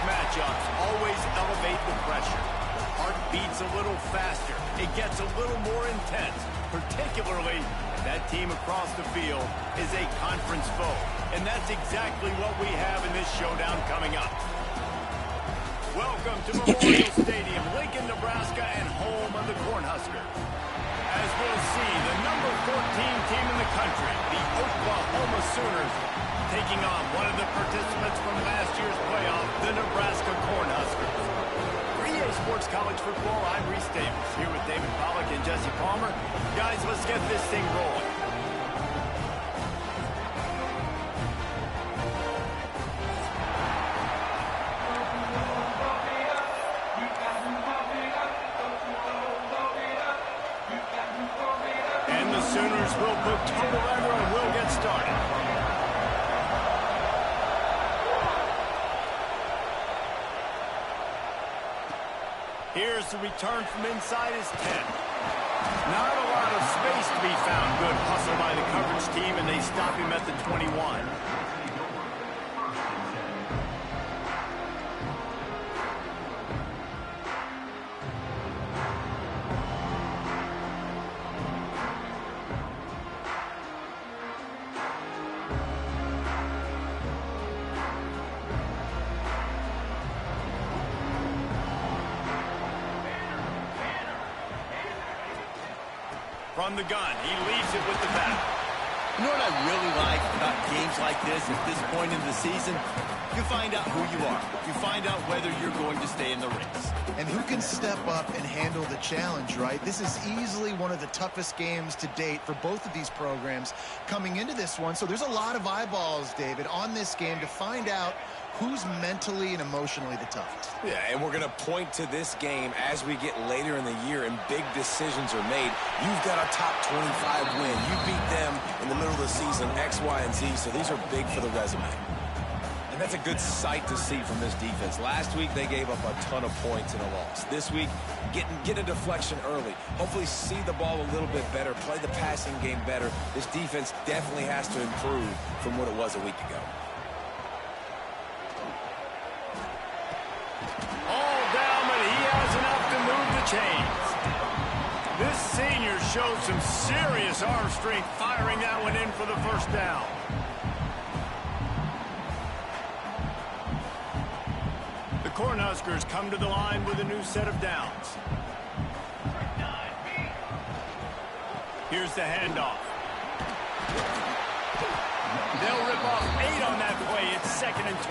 Matchups always elevate the pressure. The heart beats a little faster. It gets a little more intense, particularly if that team across the field is a conference foe. And that's exactly what we have in this showdown coming up. Welcome to Memorial Stadium, Lincoln, Nebraska, and home of the Cornhuskers. As we'll see, the number 14 team in the country, the Oklahoma Sooners, taking on one of the participants from last year's playoff, the Nebraska Cornhuskers. For EA Sports College Football, I'm Reese Davis, here with David Pollack and Jesse Palmer. Guys, let's get this thing rolling. And the Sooners will put tumble under and will get started. Here's the return from inside his 10. Not a lot of space to be found. Good hustle by the coverage team, and they stop him at the 21. From the gun, he leaves it with the bat. You know what I really like about games like this at this point in the season? You find out who you are. You find out whether you're going to stay in the race. And who can step up and handle the challenge, right? This is easily one of the toughest games to date for both of these programs coming into this one. So there's a lot of eyeballs, David, on this game to find out who's mentally and emotionally the toughest. Yeah, and we're going to point to this game as we get later in the year and big decisions are made. You've got a top 25 win. You beat them in the middle of the season, X, Y, and Z, so these are big for the resume. And that's a good sight to see from this defense. Last week, they gave up a ton of points in a loss. This week, get a deflection early. Hopefully see the ball a little bit better, play the passing game better. This defense definitely has to improve from what it was a week ago. This senior showed some serious arm strength firing that one in for the first down. The Cornhuskers come to the line with a new set of downs. Here's the handoff. They'll rip off 8 on that play. It's 2nd and 2.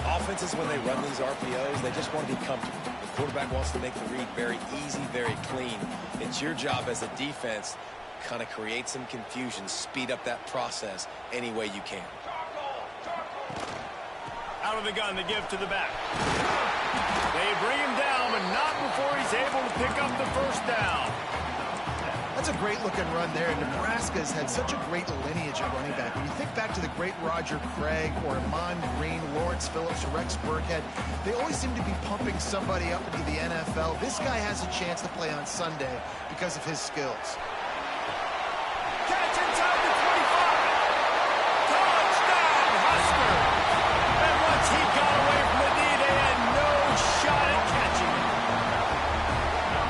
Offenses, when they run these RPOs, they just want to be comfortable. The quarterback wants to make the read very easy, very clean. It's your job as a defense to kind of create some confusion, speed up that process any way you can. Out of the gun, the give to the back. They bring him down, but not before he's able to pick up the first down. That's a great-looking run there. Nebraska's had such a great lineage of running back. When you think back to the great Roger Craig or Amon Green, Lawrence Phillips, or Rex Burkhead, they always seem to be pumping somebody up into the NFL. This guy has a chance to play on Sunday because of his skills. Catch inside the 25. Touchdown, Husker. And once he got away from the knee, they had no shot at catching him.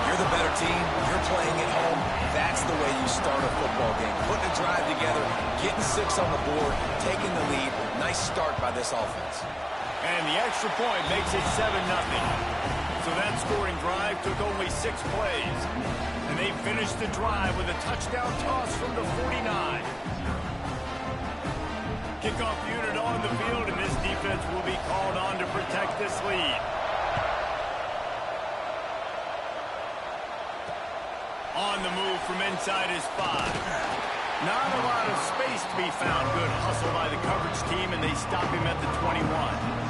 You're the better team. You're playing at home. That's the way you start a football game. Putting a drive together, getting 6 on the board, taking the lead. Nice start by this offense. And the extra point makes it 7-0. So that scoring drive took only 6 plays. And And they finish the drive with a touchdown toss from the 49. Kickoff unit on the field, and this defense will be called on to protect this lead. On the move from inside his 5. Not a lot of space to be found. Good hustle by the coverage team, and they stop him at the 21.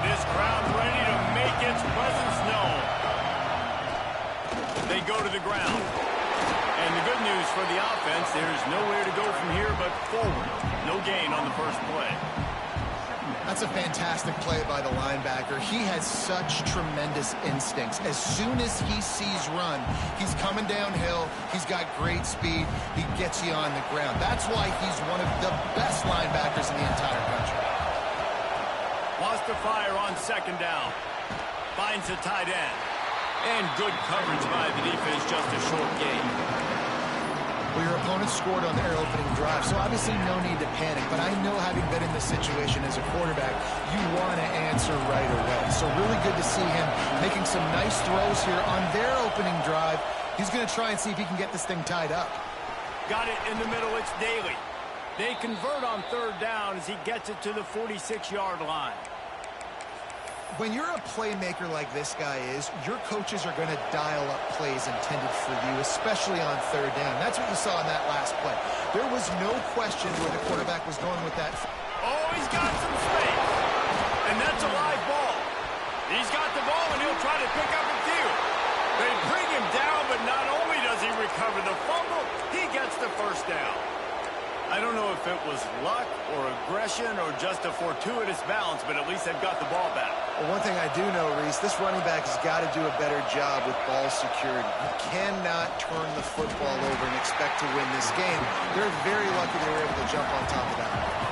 This crowd's ready to make its presence known. They go to the ground. And the good news for the offense, there's nowhere to go from here but forward. No gain on the first play. That's a fantastic play by the linebacker. He has such tremendous instincts. As soon as he sees run, he's coming downhill. He's got great speed. He gets you on the ground. That's why he's one of the best linebackers in the entire country. Lost to fire on second down. Finds a tight end. And good coverage by the defense, just a short gain. Well, your opponent scored on their opening drive, so obviously no need to panic. But I know, having been in this situation as a quarterback, you want to answer right away. So really good to see him making some nice throws here on their opening drive. He's going to try and see if he can get this thing tied up. Got it in the middle. It's Daly. They convert on third down as he gets it to the 46-yard line. When you're a playmaker like this guy is, your coaches are going to dial up plays intended for you, especially on third down. That's what you saw in that last play. There was no question where the quarterback was going with that. Oh, he's got some space. And that's a live ball. He's got the ball, and he'll try to pick up a few. They bring him down, but not only does he recover the fumble, he gets the first down. I don't know if it was luck or aggression or just a fortuitous bounce, but at least they've got the ball back. Well, one thing I do know, Reese, this running back has got to do a better job with ball security. You cannot turn the football over and expect to win this game. They're very lucky they were able to jump on top of that.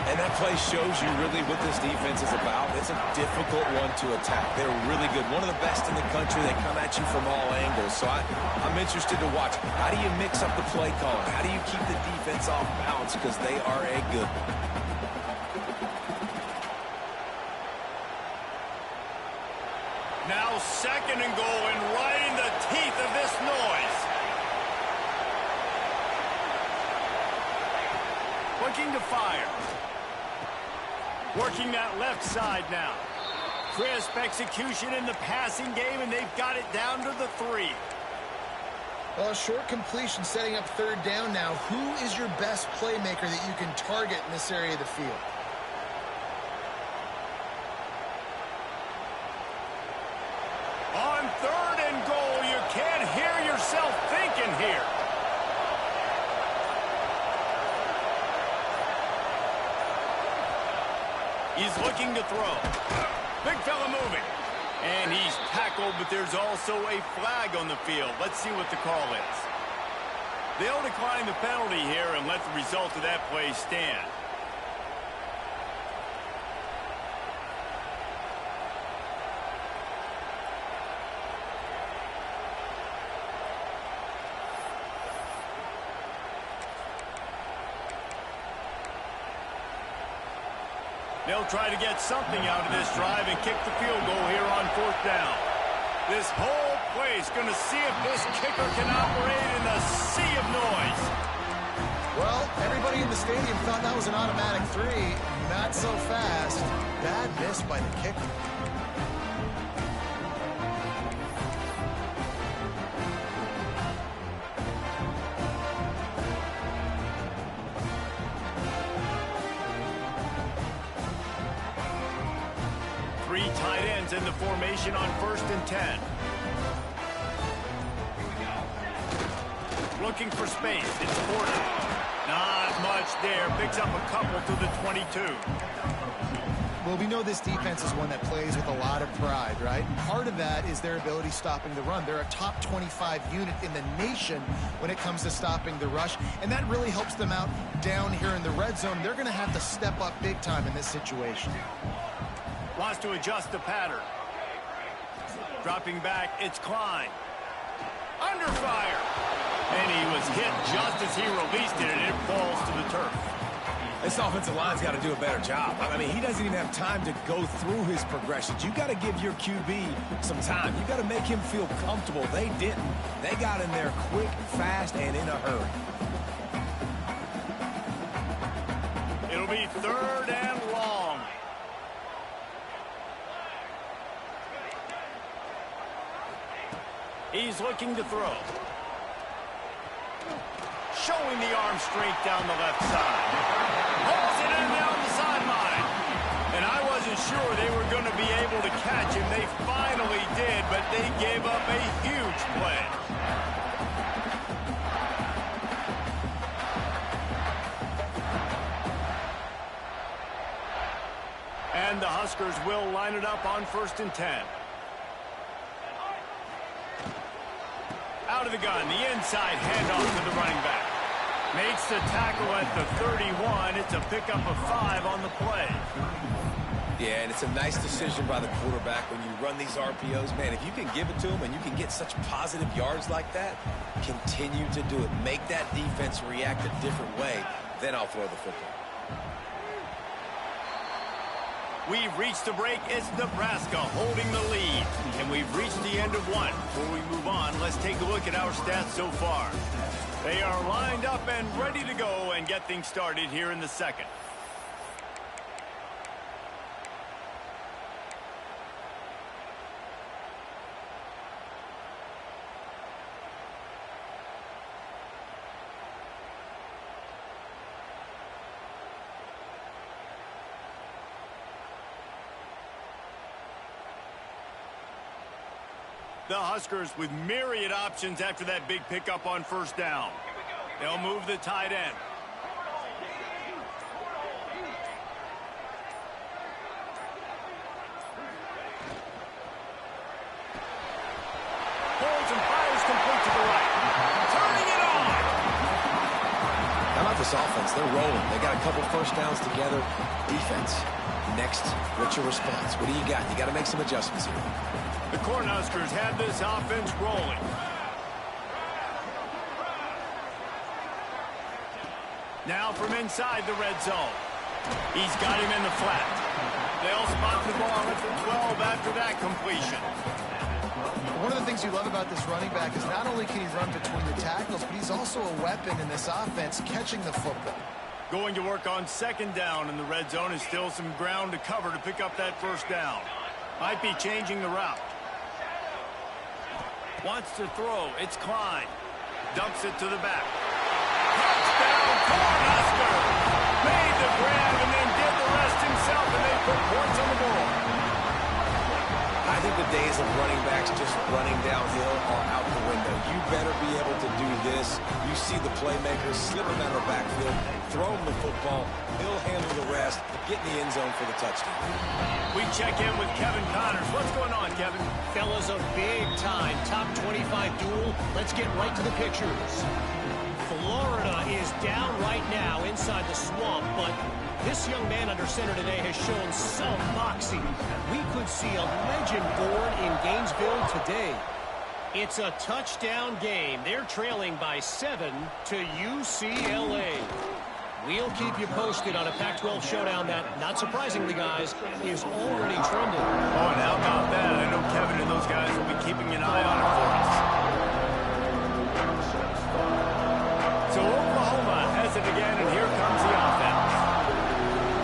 And that play shows you really what this defense is about. It's a difficult one to attack. They're really good. One of the best in the country. They come at you from all angles. So I'm interested to watch. How do you mix up the play calling? How do you keep the defense off balance? Because they are a good one. Now second and goal, and right in the teeth of this noise. Looking to fire. Working that left side now. Crisp execution in the passing game, and they've got it down to the 3. Well, a short completion setting up third down now. Who is your best playmaker that you can target in this area of the field? On third and goal, you can't hear yourself thinking here. He's looking to throw. Big fella moving. And he's tackled, but there's also a flag on the field. Let's see what the call is. They'll decline the penalty here and let the result of that play stand. They'll try to get something out of this drive and kick the field goal here on fourth down. This whole place going to see if this kicker can operate in the sea of noise. Well, everybody in the stadium thought that was an automatic 3. Not so fast. Bad miss by the kicker. Tight ends in the formation on 1st and 10. Looking for space. It's Porter. Not much there. Picks up a couple to the 22. Well, we know this defense is one that plays with a lot of pride, right? And part of that is their ability stopping the run. They're a top 25 unit in the nation when it comes to stopping the rush, and that really helps them out down here in the red zone. They're going to have to step up big time in this situation. Wants to adjust the pattern. Dropping back, it's Klein. Under fire. And he was hit just as he released it, and it falls to the turf. This offensive line's got to do a better job. I mean, he doesn't even have time to go through his progressions. You got to give your QB some time. You got to make him feel comfortable. They didn't. They got in there quick, fast, and in a hurry. It'll be 3rd and long. He's looking to throw. Showing the arm strength down the left side. Holds it in down the sideline. And I wasn't sure they were going to be able to catch him. They finally did, but they gave up a huge play. And the Huskers will line it up on 1st and 10. Out of the gun, the inside handoff to the running back. Makes the tackle at the 31. It's a pickup of 5 on the play. Yeah, and it's a nice decision by the quarterback when you run these RPOs. Man, if you can give it to him and you can get such positive yards like that, continue to do it. Make that defense react a different way. Then I'll throw the football. We've reached the break. It's Nebraska holding the lead. And we've reached the end of one. Before we move on, let's take a look at our stats so far. They are lined up and ready to go and get things started here in the second. The Huskers with myriad options after that big pickup on 1st down. They'll move the tight end. Holds and fires complete to the right. Turning it on. How about this offense? They're rolling. They got a couple 1st downs together. Defense. Next, what's your response? What do you got? You got to make some adjustments here. The Cornhuskers have this offense rolling. Now from inside the red zone. He's got him in the flat. They'll spot the ball at the 12 after that completion. One of the things you love about this running back is not only can he run between the tackles, but he's also a weapon in this offense catching the football. Going to work on 2nd down in the red zone is still some ground to cover to pick up that 1st down. Might be changing the route. Wants to throw. It's Klein. Dumps it to the back. Touchdown, Cornhuskers! Made the grab and then did the rest himself, and they put points on the board. I think the days of running backs just running downhill are out the window. You better be able to do this. You see the playmakers slip him out of the backfield, throw him the football, he'll handle the rest, get in the end zone for the touchdown. We check in with Kevin Connors. What's going on, Kevin? Fellas, a big-time top 25 duel. Let's get right to the pictures. Florida is down right now inside the swamp, but this young man under center today has shown some moxie. We could see a legend born in Gainesville today. It's a touchdown game. They're trailing by 7 to UCLA. We'll keep you posted on a Pac-12 showdown that, not surprisingly, guys, is already trending. Oh, and how about that? I know Kevin and those guys will be keeping an eye on it for us. So Oklahoma has it again, and here comes the offense.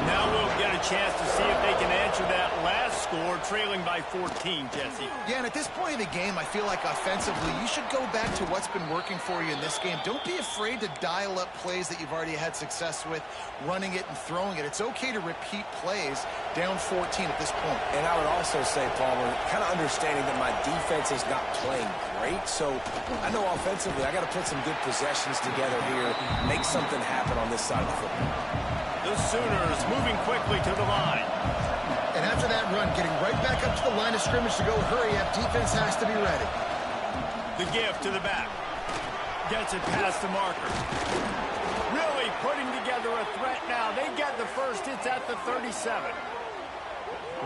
Now we'll get a chance to see if they can answer that last score, trailing by 14, Jesse. Yeah, and at this point of the game, I feel like offensively, you should go back to what's been working for you in this game. Don't be afraid to dial up plays that you've already had success with, running it and throwing it. It's okay to repeat plays down 14 at this point. And I would also say, Palmer, kind of understanding that my defense is not playing great, so I know offensively I got to put some good possessions together here, make something happen on this side of the football. The Sooners moving quickly to the line. And after that run, getting right back up to the line of scrimmage to go hurry up, defense has to be ready. The give to the back. Gets it past the marker. Really putting together a threat now. They get the first. It's at the 37.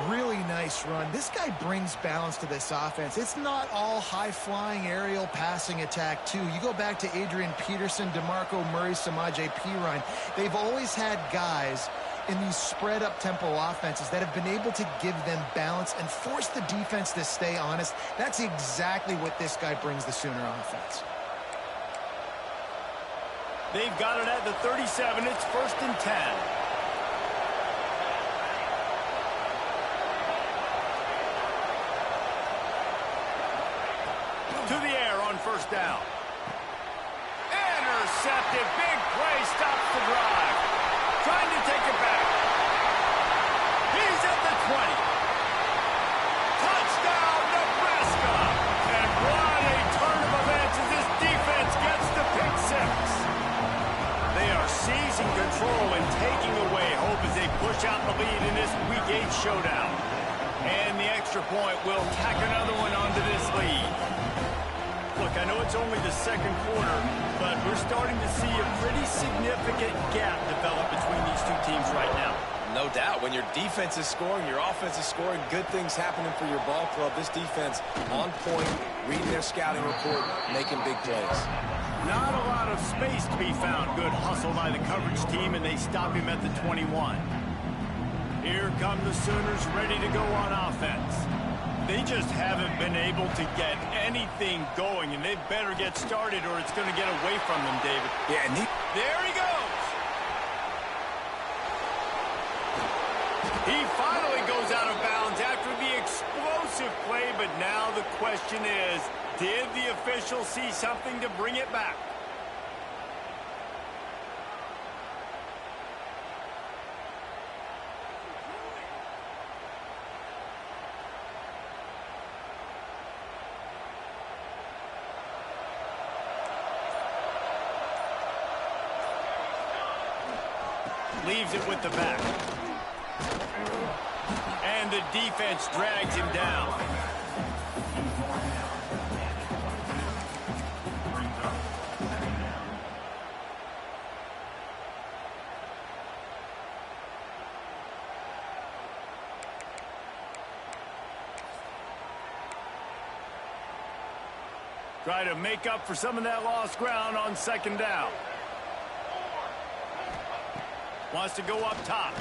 Really nice run. This guy brings balance to this offense. It's not all high-flying aerial passing attack, too. You go back to Adrian Peterson, DeMarco Murray, Samaje Perine. They've always had guys in these spread-up tempo offenses that have been able to give them balance and force the defense to stay honest. That's exactly what this guy brings the Sooner offense. They've got it at the 37. It's 1st and 10. To the air on 1st down. Intercepted. Big play. Stops the drive. Trying to take it back. He's at the 20. Touchdown, Nebraska. And what a turn of events as this defense gets the pick 6. They are seizing control and taking away hope as they push out the lead in this Week 8 showdown. And the extra point will tack another one onto this lead. Look, I know it's only the 2nd quarter, but we're starting to see a pretty significant gap develop between these two teams right now. No doubt. When your defense is scoring, your offense is scoring, good things happening for your ball club. This defense on point, reading their scouting report, making big plays. Not a lot of space to be found. Good hustle by the coverage team, and they stop him at the 21. Here come the Sooners ready to go on offense. They just haven't been able to get anything going, and they better get started or it's going to get away from them, David. Yeah, and there he goes. He finally goes out of bounds after the explosive play, but now the question is, did the official see something to bring it back? Leaves it with the back. And the defense drags him down. Try to make up for some of that lost ground on 2nd down. Wants to go up top.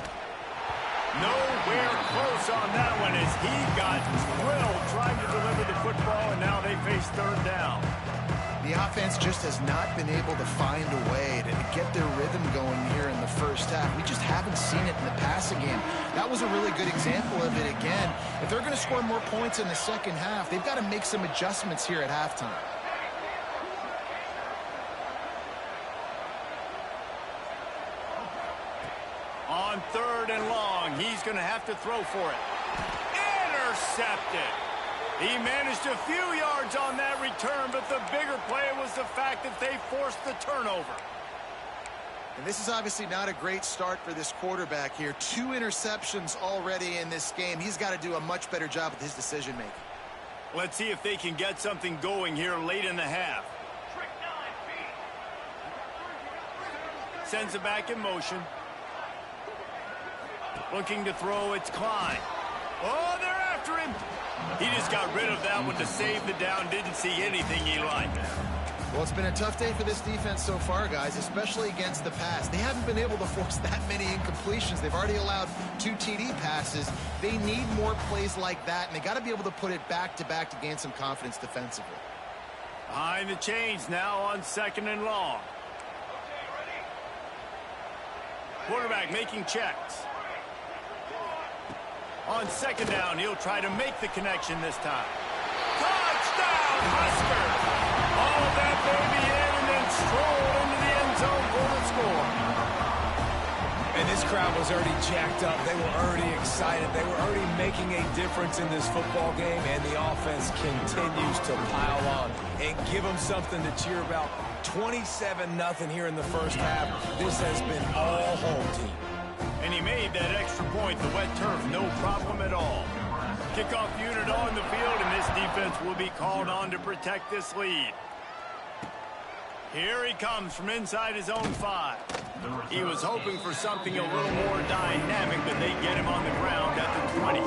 Nowhere close on that one as he got drilled trying to deliver the football, and now they face 3rd down. The offense just has not been able to find a way to get their rhythm going here in the 1st half. We just haven't seen it in the passing game. That was a really good example of it again. If they're going to score more points in the 2nd half, they've got to make some adjustments here at halftime. On 3rd and long, he's going to have to throw for it. Intercepted. He managed a few yards on that return, but the bigger play was the fact that they forced the turnover. And this is obviously not a great start for this quarterback here. 2 interceptions already in this game. He's got to do a much better job with his decision-making. Let's see if they can get something going here late in the half. Sends it back in motion. Looking to throw, it's Klein. Oh, they're after him. He just got rid of that one to save the down. Didn't see anything he liked. Well, it's been a tough day for this defense so far, guys, especially against the pass. They haven't been able to force that many incompletions. They've already allowed 2 TD passes. They need more plays like that, and they got to be able to put it back-to-back to gain some confidence defensively. Behind the chains now on 2nd and long. Quarterback making checks. On 2nd down, he'll try to make the connection this time. Touchdown, Huskers! All of that baby in and then strolled into the end zone for the score. And this crowd was already jacked up. They were already excited. They were already making a difference in this football game, and the offense continues to pile on and give them something to cheer about. 27-0 here in the 1st half. This has been all home team. And he made that extra point, the wet turf, no problem at all. Kickoff unit on the field, and this defense will be called on to protect this lead. Here he comes from inside his own 5. He was hoping for something a little more dynamic, but they get him on the ground at the 20.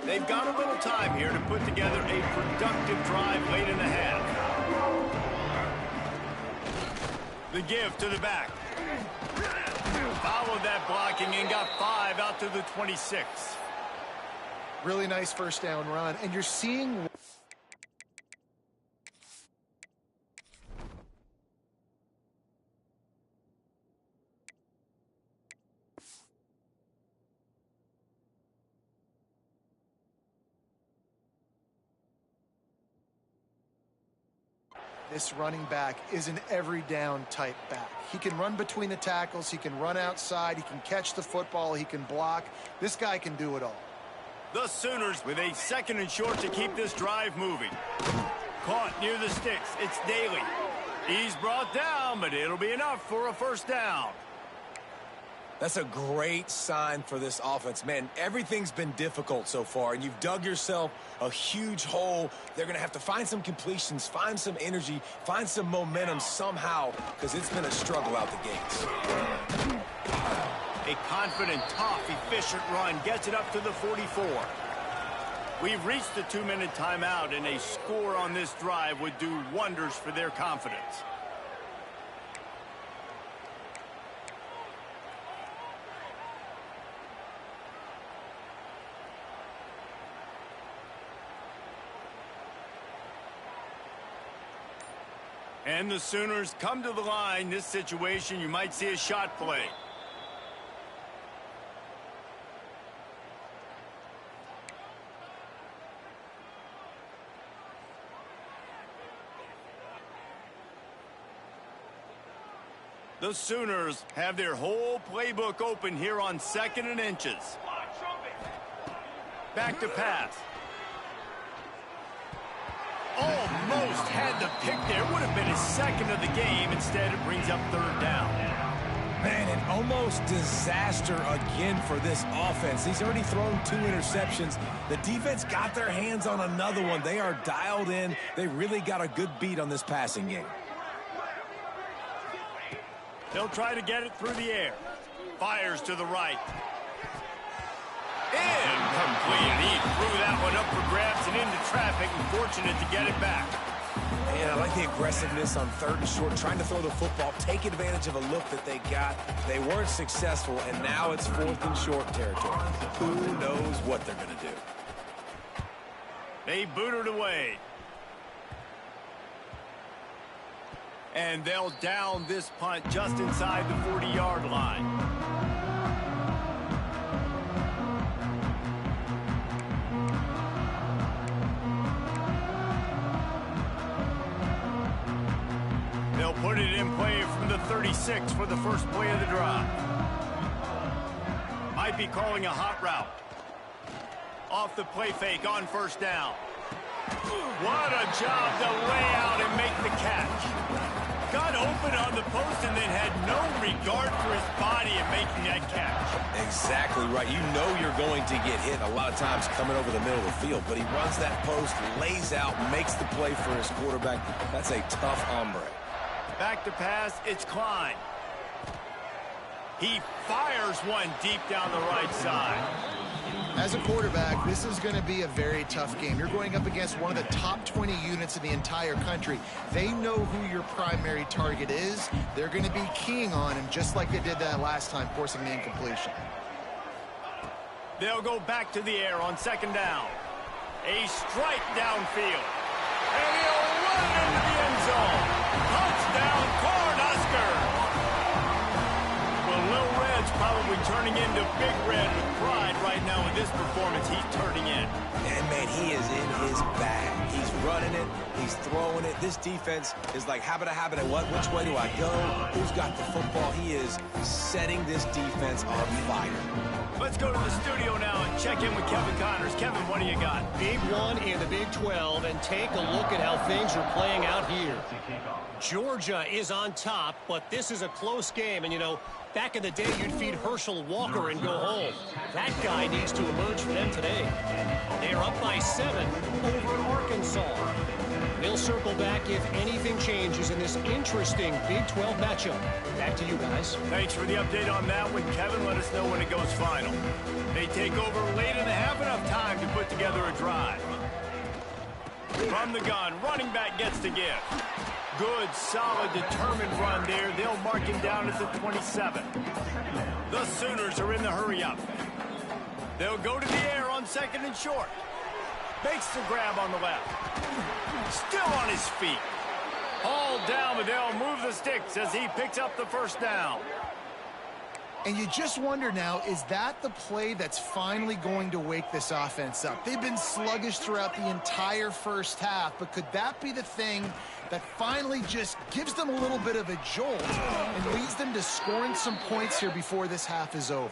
They've got a little time here to put together a productive drive late in the half. The give to the back. Followed that blocking and got 5 out to the 26. Really nice first down run, and you're seeing... This running back is an every down type back. He can run between the tackles, he can run outside, he can catch the football, he can block. This guy can do it all. The Sooners with a 2nd and short to keep this drive moving. Caught near the sticks. It's Daly. He's brought down, but it'll be enough for a first down. That's a great sign for this offense. Man, everything's been difficult so far, and you've dug yourself a huge hole. They're going to have to find some completions, find some energy, find some momentum somehow, because it's been a struggle out the gates. A confident, tough, efficient run gets it up to the 44. We've reached the 2-minute timeout, and a score on this drive would do wonders for their confidence. And the Sooners come to the line. This situation, you might see a shot play. The Sooners have their whole playbook open here on 2nd and inches. Back to pass. Almost had the pick there. Would have been his 2nd of the game. Instead, it brings up 3rd down. Man, an almost disaster again for this offense. He's already thrown 2 interceptions. The defense got their hands on another one. They are dialed in. They really got a good beat on this passing game. They'll try to get it through the air. Fires to the right. Incomplete. He threw that one up for grabs and into traffic, and fortunate to get it back. And I like the aggressiveness on 3rd and short, trying to throw the football, take advantage of a look that they got. They weren't successful, and now it's 4th and short territory. Who knows what they're going to do? They boot it away. And they'll down this punt just inside the 40-yard line. They'll put it in play from the 36 for the first play of the drive. Might be calling a hot route. Off the play fake on 1st down. What a job to lay out and make the catch. Got open on the post and then had no regard for his body in making that catch. Exactly right. You know you're going to get hit a lot of times coming over the middle of the field, but he runs that post, lays out, makes the play for his quarterback. That's a tough hombre. Back to pass, it's Klein. He fires one deep down the right side. As a quarterback, this is going to be a very tough game. You're going up against one of the top 20 units in the entire country. They know who your primary target is. They're going to be keying on him just like they did that last time, forcing the incompletion. They'll go back to the air on 2nd down. A strike downfield. And he'll run into the end zone. Touchdown, Cornhuskers! Well, Lil Red's probably turning into Big Red with pride right now with this performance he's turning in. And, man, he is in his bag. He's running it. He's throwing it. This defense is like, habit, what? Which way do I go? Who's got the football? He is setting this defense on fire. Let's go to the studio now and check in with Kevin Connors. Kevin, what do you got? Big one in the Big 12, and take a look at how things are playing out here. Georgia is on top, but this is a close game, and you know, back in the day, you'd feed Herschel Walker and go home. That guy needs to emerge for them today. They're up by 7 over Arkansas. They'll circle back if anything changes in this interesting Big 12 matchup. Back to you guys. Thanks for the update on that one, Kevin. Let us know when it goes final. They take over late and they have enough time to put together a drive. From the gun, running back gets to give. Good, solid, determined run there. They'll mark him down at the 27. The Sooners are in the hurry-up. They'll go to the air on 2nd and short. Makes the grab on the left. Still on his feet. Hauled down, but they'll move the sticks as he picks up the first down. And you just wonder now, is that the play that's finally going to wake this offense up? They've been sluggish throughout the entire first half, but could that be the thing that finally just gives them a little bit of a jolt and leads them to scoring some points here before this half is over?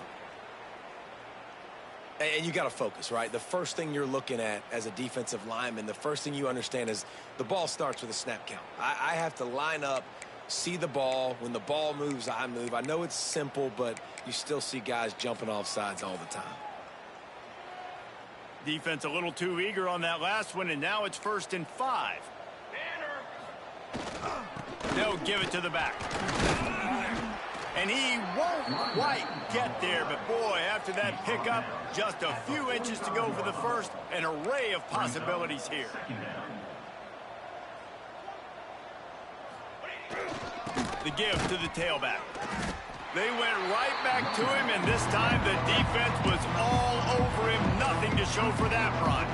And you got to focus, right? The first thing you're looking at as a defensive lineman, the first thing you understand is the ball starts with a snap count. I have to line up, see the ball. When the ball moves, I move. I know it's simple, but you still see guys jumping off sides all the time. Defense a little too eager on that last one, and now it's 1st and 5. They'll give it to the back. And he won't quite get there, but boy, after that pickup, just a few inches to go for the first. An array of possibilities here. The give to the tailback. They went right back to him, and this time the defense was all over him. Nothing to show for that run.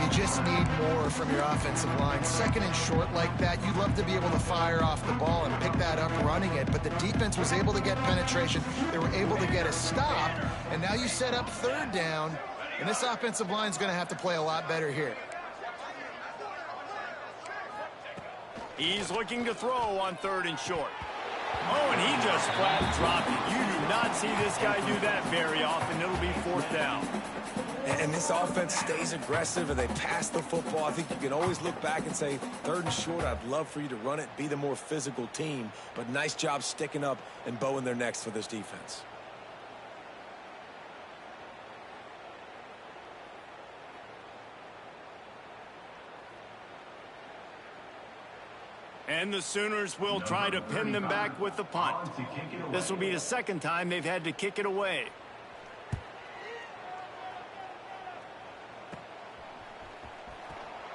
You just need more from your offensive line. 2nd and short like that, you'd love to be able to fire off the ball and pick that up running it, but the defense was able to get penetration. They were able to get a stop, and now you set up 3rd down, and this offensive line is going to have to play a lot better here. He's looking to throw on 3rd and short. Oh, and he just flat dropped it. You do not see this guy do that very often. It'll be 4th down. And this offense stays aggressive and they pass the football. I think you can always look back and say, 3rd and short, I'd love for you to run it, be the more physical team. But nice job sticking up and bowing their necks for this defense. And the Sooners will try to pin them back with the punt. This will be the 2nd time they've had to kick it away.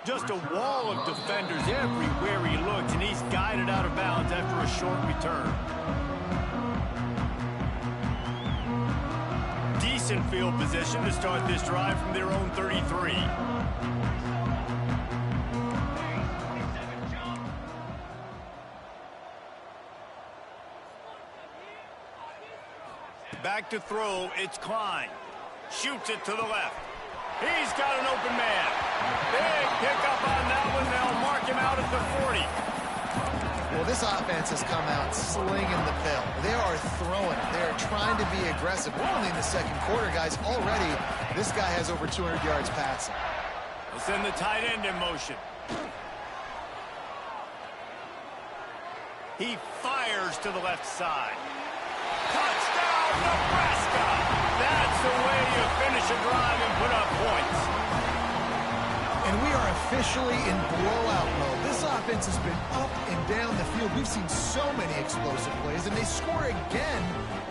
Just a wall of defenders everywhere he looks, and he's guided out of bounds after a short return. Decent field position to start this drive from their own 33. Back to throw, it's Klein. Shoots it to the left. He's got an open man. Big pickup on that one. They'll mark him out at the 40. Well, this offense has come out slinging the pill. They are throwing it. They are trying to be aggressive. We're only in the 2nd quarter, guys. Already, this guy has over 200 yards passing. We'll send the tight end in motion. He fires to the left side. Touchdown, Nebraska! That's the way you finish a drive and put up points. And we are officially in blowout mode. This offense has been up and down the field. We've seen so many explosive plays, and they score again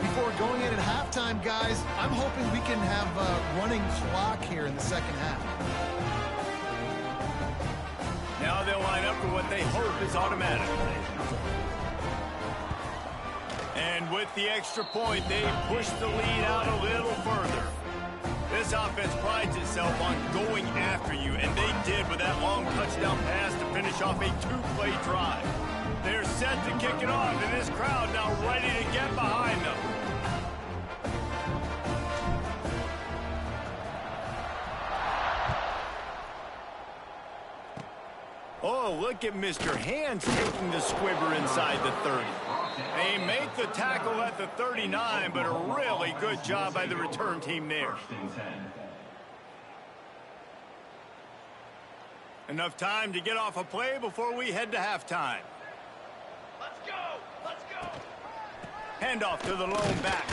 before going in at halftime, guys. I'm hoping we can have a running clock here in the 2nd half. Now they'll line up for what they hope is automatic. And with the extra point, they push the lead out a little further. This offense prides itself on going after you, and they did with that long touchdown pass to finish off a 2-play drive. They're set to kick it off, and this crowd now ready to get behind them. Oh, look at Mr. Hands taking the squibber inside the 30. They make the tackle at the 39, but a really good job by the return team there. Enough time to get off a play before we head to halftime. Let's go! Let's go! Handoff to the lone back.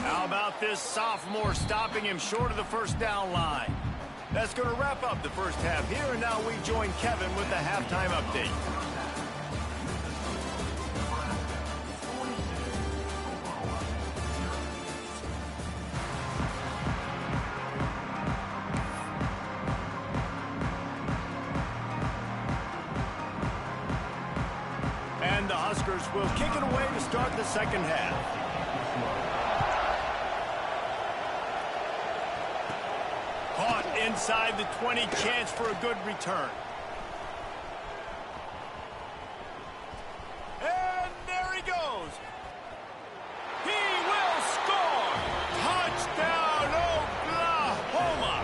How about this sophomore stopping him short of the first down line? That's going to wrap up the first half here, and now we join Kevin with the halftime update. And the Huskers will kick it away to start the second half. Caught inside the 20, chance for a good return. And there he goes. He will score. Touchdown, Oklahoma.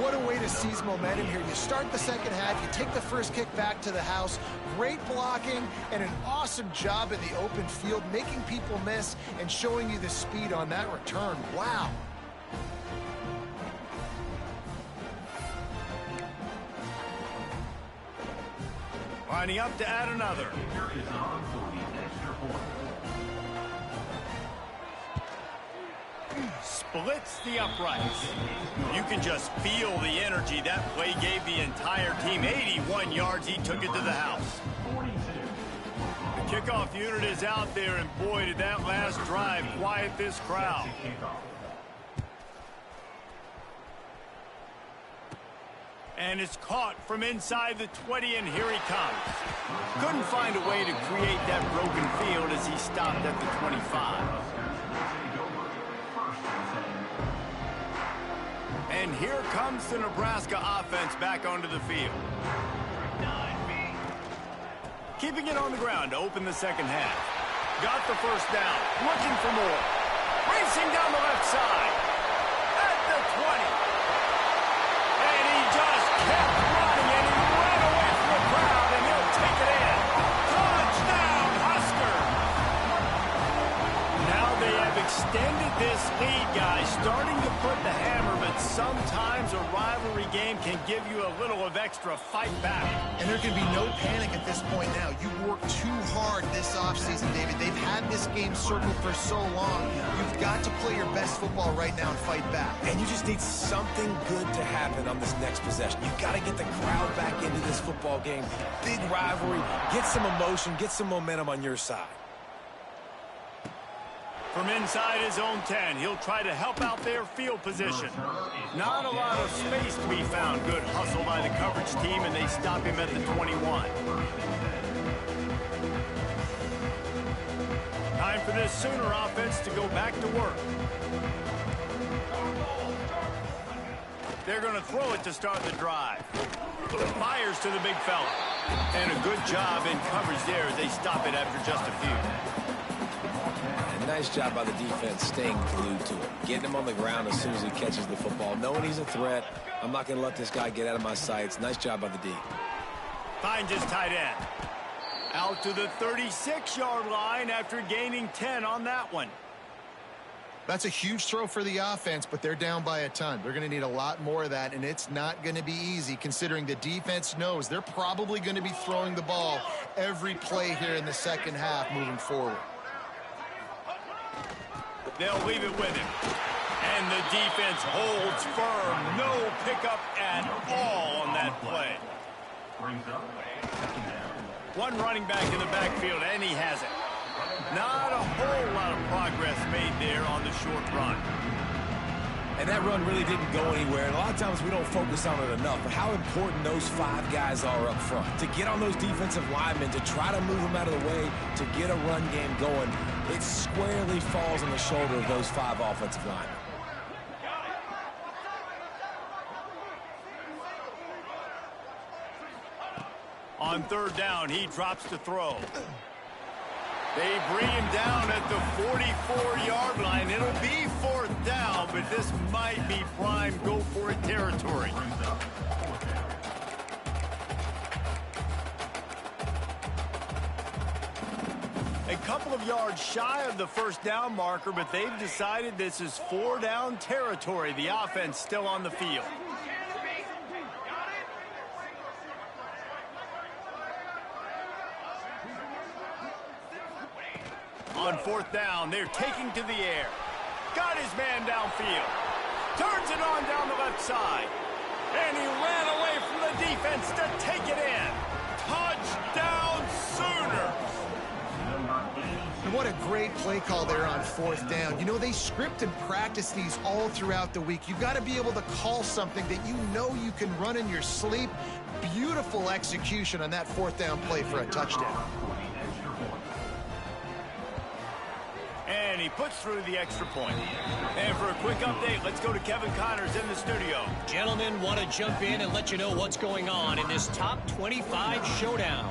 What a way to seize momentum here. You start the second half, you take the first kick back to the house, great blocking, and an awesome job in the open field, making people miss and showing you the speed on that return. Wow. Lining up to add another. Splits the uprights. You can just feel the energy that play gave the entire team. 81 yards, he took it to the house. The kickoff unit is out there, and boy, did that last drive quiet this crowd. And it's caught from inside the 20, and here he comes. Couldn't find a way to create that broken field as he stopped at the 25. And here comes the Nebraska offense back onto the field. Keeping it on the ground to open the second half. Got the first down, looking for more. Racing down the left side. At the 20. And he just kept running, and he ran away from the crowd, and he'll take it in. Touchdown, Husker! Now they have extended this lead, guys, starting to put the hammer, but sometimes a rivalry game can give you a little of extra fight back. And there can be no panic at this point now. You worked too hard this offseason, David. They've had this game circled for so long. You've got to play your best football right now and fight back. And you just need something good to happen on this next possession. You've got to get the crowd back into this football game. Big rivalry. Get some emotion. Get some momentum on your side. From inside his own 10, he'll try to help out their field position. Not a lot of space to be found. Good hustle by the coverage team, and they stop him at the 21. Time for this Sooner offense to go back to work. They're going to throw it to start the drive. Fires to the big fella. And a good job in coverage there as they stop it after just a few. Nice job by the defense staying glued to him. Getting him on the ground as soon as he catches the football. Knowing he's a threat. I'm not going to let this guy get out of my sights. Nice job by the D. Finds his tight end. Out to the 36-yard line after gaining 10 on that one. That's a huge throw for the offense, but they're down by a ton. They're going to need a lot more of that, and it's not going to be easy considering the defense knows they're probably going to be throwing the ball every play here in the second half moving forward. They'll leave it with him. And the defense holds firm. No pickup at all on that play. One running back in the backfield, and he has it. Not a whole lot of progress made there on the short run. And that run really didn't go anywhere. And a lot of times we don't focus on it enough. But how important those five guys are up front. To get on those defensive linemen, to try to move them out of the way, to get a run game going, it squarely falls on the shoulder of those five offensive linemen. On third down, he drops to throw. They bring him down at the 44-yard line. It'll be fourth down, but this might be prime go-for-it territory. A couple of yards shy of the first down marker, but they've decided this is 4-down territory. The offense still on the field. On 4th down, they're taking to the air. Got his man downfield. Turns it on down the left side. And he ran away from the defense to take it in. Touchdown Sooners! And what a great play call there on 4th down. You know, they script and practice these all throughout the week. You've got to be able to call something that you know you can run in your sleep. Beautiful execution on that 4th down play for a touchdown. And he puts through the extra point. And for a quick update, let's go to Kevin Connors in the studio. Gentlemen, want to jump in and let you know what's going on in this top 25 showdown.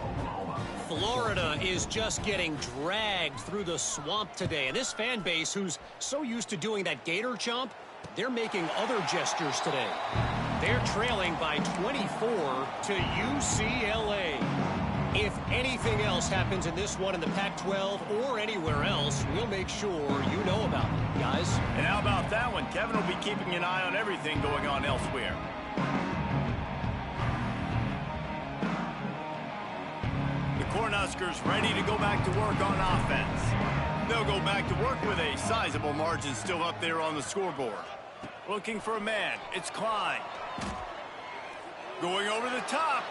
Florida is just getting dragged through the swamp today. And this fan base, who's so used to doing that gator jump, they're making other gestures today. They're trailing by 24 to UCLA. If anything else happens in this one in the Pac-12 or anywhere else, we'll make sure you know about it, guys. And how about that one? Kevin will be keeping an eye on everything going on elsewhere. The Cornhuskers ready to go back to work on offense. They'll go back to work with a sizable margin still up there on the scoreboard. Looking for a man. It's Klein. Going over the top.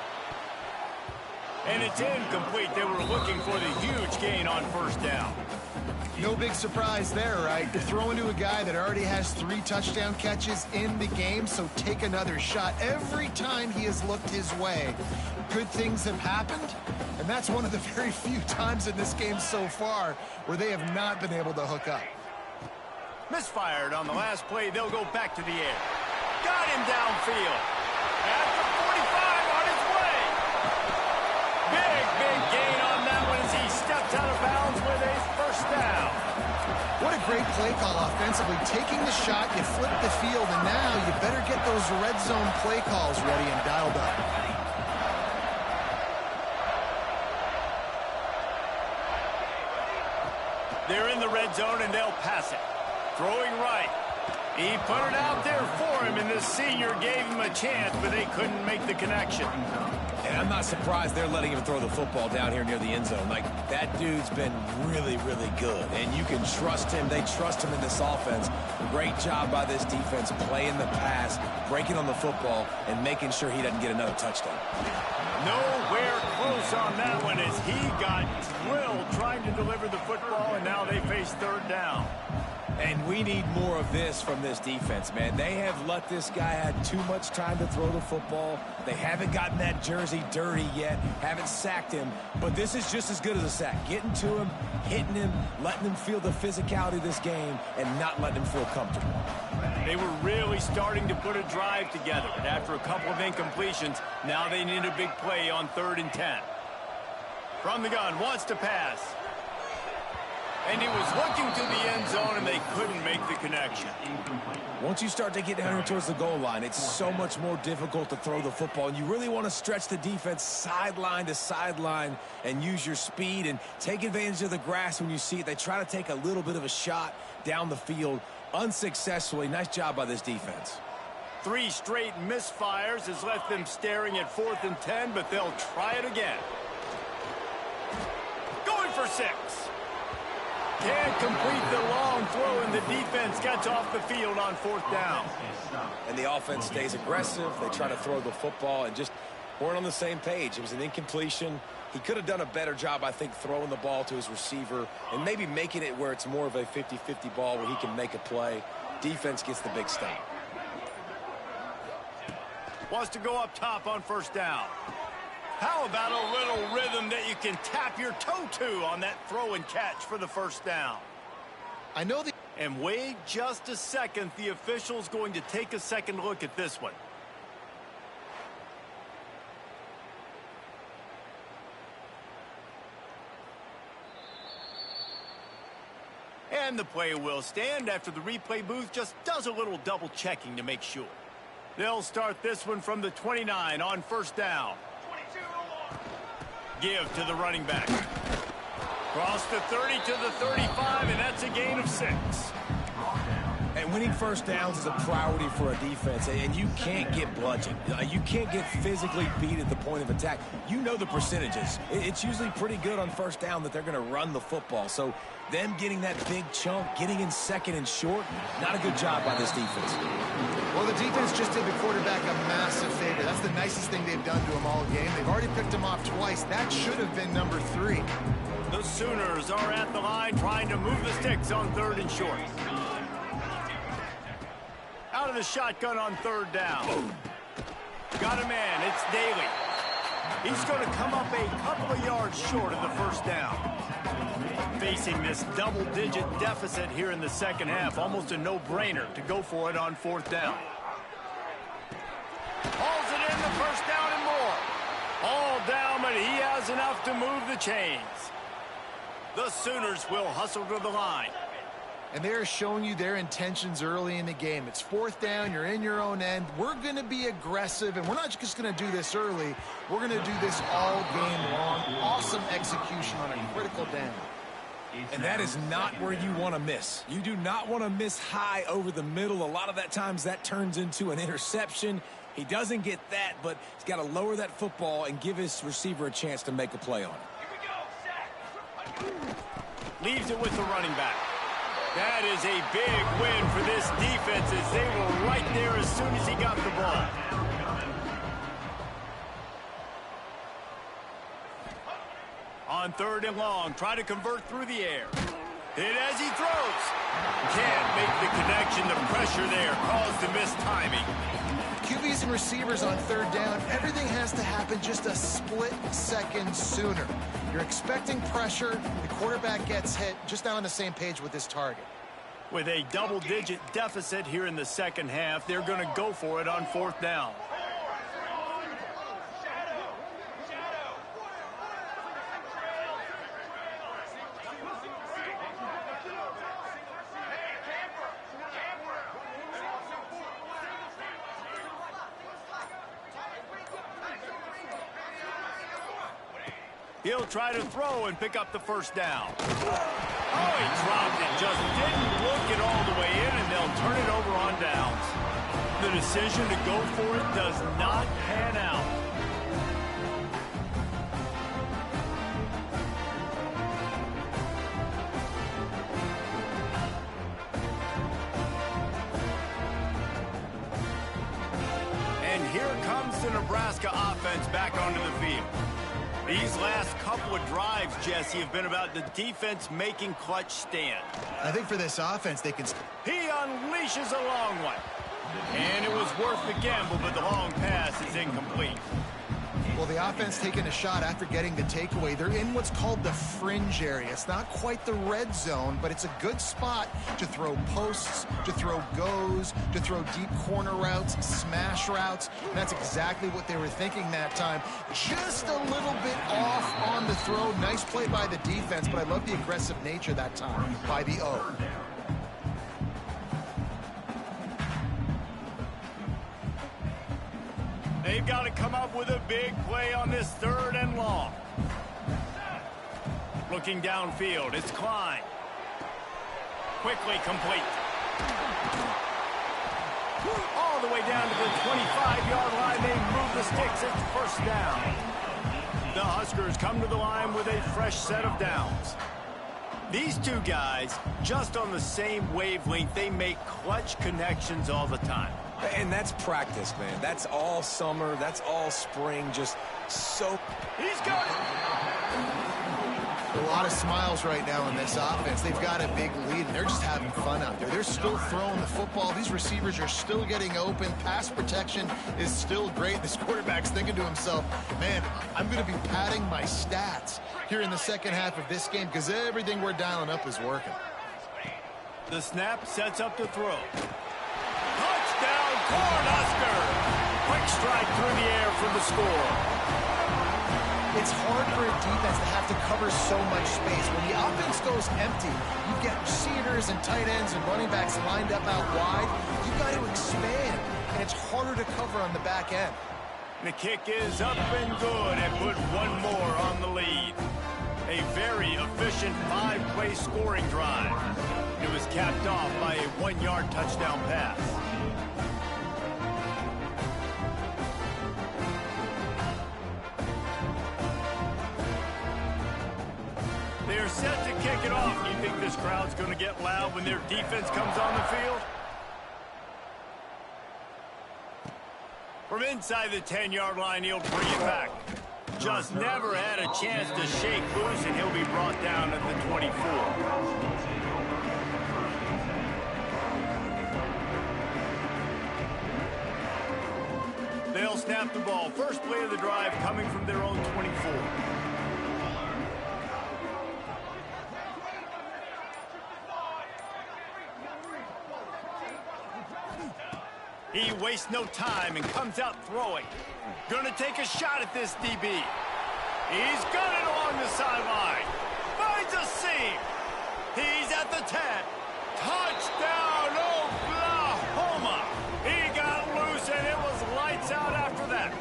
And it's incomplete. They were looking for the huge gain on 1st down. No big surprise there, right? You're throwing to a guy that already has 3 touchdown catches in the game, so take another shot. Every time he has looked his way, good things have happened, and that's one of the very few times in this game so far where they have not been able to hook up. Misfired on the last play. They'll go back to the air. Got him downfield. At the 45 on his way. Big gain on that one as he stepped out of bounds with a 1st down. What a great play call offensively. Taking the shot, you flip the field, and now you better get those red zone play calls ready and dialed up. They're in the red zone, and they'll pass it. Throwing right. He put it out there for him, and the senior gave him a chance, but they couldn't make the connection. And I'm not surprised they're letting him throw the football down here near the end zone. Like, that dude's been really good. And you can trust him. They trust him in this offense. Great job by this defense playing the pass, breaking on the football, and making sure he doesn't get another touchdown. Nowhere close on that one as he got drilled trying to deliver the football, and now they face 3rd down. And we need more of this from this defense, man. They have let this guy have too much time to throw the football. They haven't gotten that jersey dirty yet, haven't sacked him. But this is just as good as a sack. Getting to him, hitting him, letting him feel the physicality of this game, and not letting him feel comfortable. They were really starting to put a drive together, and after a couple of incompletions, now they need a big play on 3rd and 10. From the gun, wants to pass. And he was looking to the end zone, and they couldn't make the connection. Once you start to get down here towards the goal line, it's so much more difficult to throw the football. And you really want to stretch the defense sideline to sideline and use your speed and take advantage of the grass when you see it. They try to take a little bit of a shot down the field unsuccessfully. Nice job by this defense. 3 straight misfires has left them staring at 4th and 10, but they'll try it again. Going for 6. Can't complete the long throw, and the defense gets off the field on 4th down. And the offense stays aggressive. They try to throw the football and just weren't on the same page. It was an incompletion. He could have done a better job, I think, throwing the ball to his receiver and maybe making it where it's more of a 50-50 ball where he can make a play. Defense gets the big stop. Wants to go up top on 1st down. How about a little rhythm that you can tap your toe to on that throw and catch for the 1st down? I know the... And wait just a second. The official's going to take a second look at this one. And the play will stand after the replay booth just does a little double checking to make sure. They'll start this one from the 29 on 1st down. Give to the running back. Cross the 30 to the 35, and that's a gain of 6. And winning first downs is a priority for a defense, and you can't get bludgeoned. You can't get physically beat at the point of attack. You know the percentages. It's usually pretty good on first down that they're going to run the football. So them getting that big chunk, getting in second and short, not a good job by this defense. Well, the defense just did the quarterback a massive favor. That's the nicest thing they've done to him all game. They've already picked him off twice. That should have been number 3. The Sooners are at the line trying to move the sticks on 3rd and short. Out of the shotgun on 3rd down. Got a man. It's Daly. He's going to come up a couple of yards short of the first down. Facing this double-digit deficit here in the second half, almost a no-brainer to go for it on 4th down. Hauls it in, the first down and more. All down, but he has enough to move the chains. The Sooners will hustle to the line. And they're showing you their intentions early in the game. It's 4th down. You're in your own end. We're going to be aggressive, and we're not just going to do this early. We're going to do this all game long. Awesome execution on a critical down. And that is not where you want to miss. You do not want to miss high over the middle. A lot of that times that turns into an interception. He doesn't get that, but he's got to lower that football and give his receiver a chance to make a play on it. Leaves it with the running back. That is a big win for this defense as they were right there as soon as he got the ball. On 3rd and long, try to convert through the air. Hit as he throws. Can't make the connection. The pressure there caused the missed timing. QBs and receivers on 3rd down, everything has to happen just a split second sooner. You're expecting pressure, the quarterback gets hit, just not on the same page with this target. With a double-digit deficit here in the second half, they're going to go for it on 4th down. He'll try to throw and pick up the first down. Oh, he dropped it. Just didn't look it all the way in, and they'll turn it over on downs. The decision to go for it does not pan out. And here comes the Nebraska offense back onto the field. These last couple of drives, Jesse, have been about the defense making clutch stand. I think for this offense, they can... He unleashes a long one. And it was worth the gamble, but the long pass is incomplete. Well, the offense taking a shot after getting the takeaway. They're in what's called the fringe area. It's not quite the red zone, but it's a good spot to throw posts, to throw goes, to throw deep corner routes, smash routes. And that's exactly what they were thinking that time. Just a little bit off on the throw. Nice play by the defense, but I love the aggressive nature that time by the O. They've got to come up with a big play on this 3rd and long. Looking downfield, it's Klein. Quickly complete. All the way down to the 25-yard line. They move the sticks. It's first down. The Huskers come to the line with a fresh set of downs. These two guys, just on the same wavelength, they make clutch connections all the time. And that's practice, man. That's all summer. That's all spring. Just so... He's got it! A lot of smiles right now in this offense. They've got a big lead, and they're just having fun out there. They're still throwing the football. These receivers are still getting open. Pass protection is still great. This quarterback's thinking to himself, man, I'm going to be padding my stats here in the second half of this game because everything we're dialing up is working. The snap sets up the throw. Touchdown, Cornhusker! Quick strike through the air for the score. It's hard for a defense to have to cover so much space. When the offense goes empty, you get receivers and tight ends and running backs lined up out wide. You've got to expand, and it's harder to cover on the back end. The kick is up and good, and put one more on the lead. A very efficient 5-play scoring drive. It was capped off by a 1-yard touchdown pass. They're set to kick it off. You think this crowd's going to get loud when their defense comes on the field? From inside the 10-yard line, he'll bring it back. Just never had a chance to shake loose, and he'll be brought down at the 24. They'll snap the ball. First play of the drive coming from their own 24. He wastes no time and comes out throwing. Gonna take a shot at this DB. He's got it along the sideline. Finds a seam. He's at the 10. Touchdown, Oklahoma. He got loose, and it was lights out after that.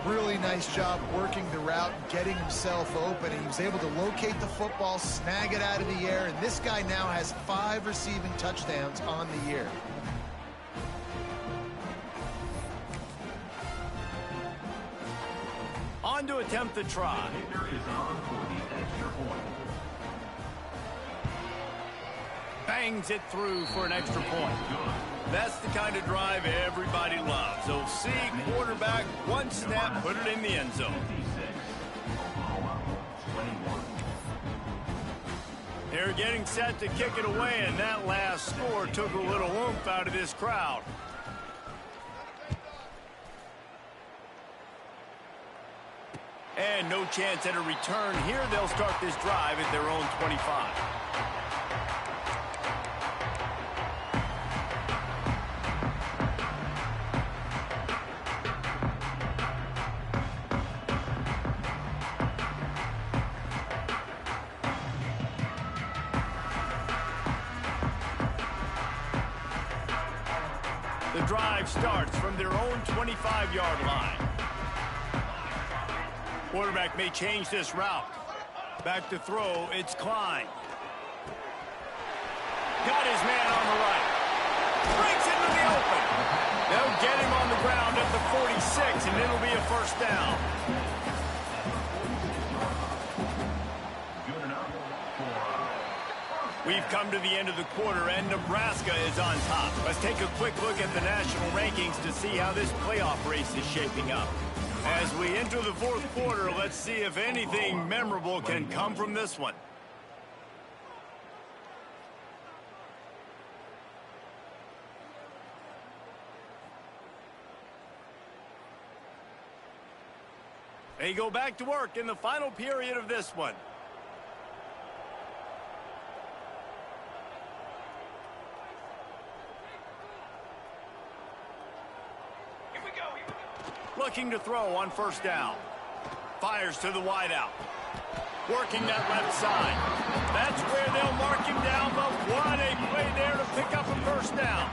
Really nice job working the route, getting himself open, and he was able to locate the football, snag it out of the air, and this guy now has 5 receiving touchdowns on the year. On to attempt the try. Bangs it through for an extra point. That's the kind of drive everybody loves. So see quarterback, one snap, put it in the end zone. They're getting set to kick it away, and that last score took a little oomph out of this crowd. And no chance at a return here. They'll start this drive at their own 25. The drive starts from their own 25-yard line. Quarterback may change this route. Back to throw, it's Klein. Got his man on the right. Breaks into the open. They'll get him on the ground at the 46, and it'll be a first down. We've come to the end of the quarter, and Nebraska is on top. Let's take a quick look at the national rankings to see how this playoff race is shaping up. As we enter the fourth quarter, let's see if anything memorable can come from this one. They go back to work in the final period of this one. Looking to throw on first down. Fires to the wideout. Working that left side. That's where they'll mark him down, but what a play there to pick up a first down.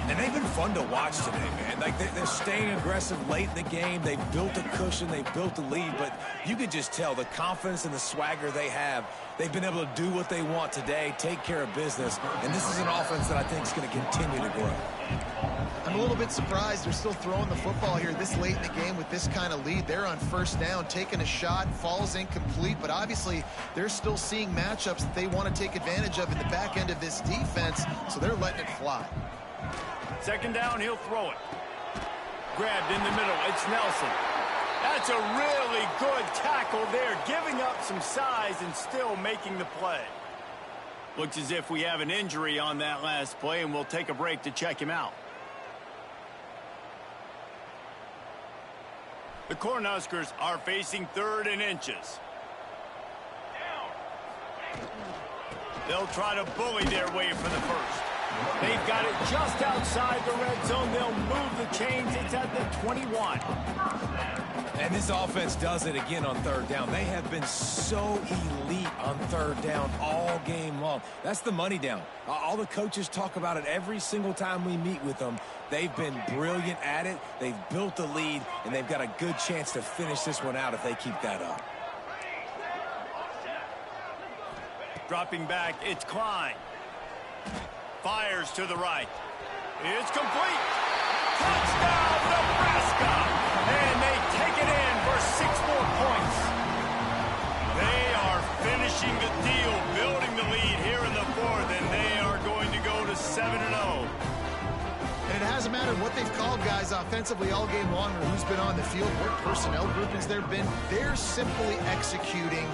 And they've been fun to watch today, man. Like, they're staying aggressive late in the game. They've built a cushion. They've built a lead. But you could just tell the confidence and the swagger they have. They've been able to do what they want today, take care of business. And this is an offense that I think is going to continue to grow. I'm a little bit surprised they're still throwing the football here this late in the game with this kind of lead. They're on first down, taking a shot, falls incomplete, but obviously they're still seeing matchups that they want to take advantage of in the back end of this defense, so they're letting it fly. Second down, he'll throw it. Grabbed in the middle, it's Nelson. That's a really good tackle there, giving up some size and still making the play. Looks as if we have an injury on that last play, and we'll take a break to check him out. The Cornhuskers are facing 3rd and inches. They'll try to bully their way for the first. They've got it just outside the red zone. They'll move the chains. It's at the 21. And this offense does it again on 3rd down. They have been so elite on 3rd down all game long. That's the money down. All the coaches talk about it every single time we meet with them. They've been brilliant at it. They've built the lead, and they've got a good chance to finish this one out if they keep that up. Dropping back, it's Klein. Fires to the right. It's complete. Touchdown, Nebraska! And they take it in for 6 more points. They are finishing the deal, building the lead here in the 4th, and they are going to go to 7-0. And it hasn't mattered what they've called guys offensively all game long or who's been on the field, what personnel groupings there have been. They're simply executing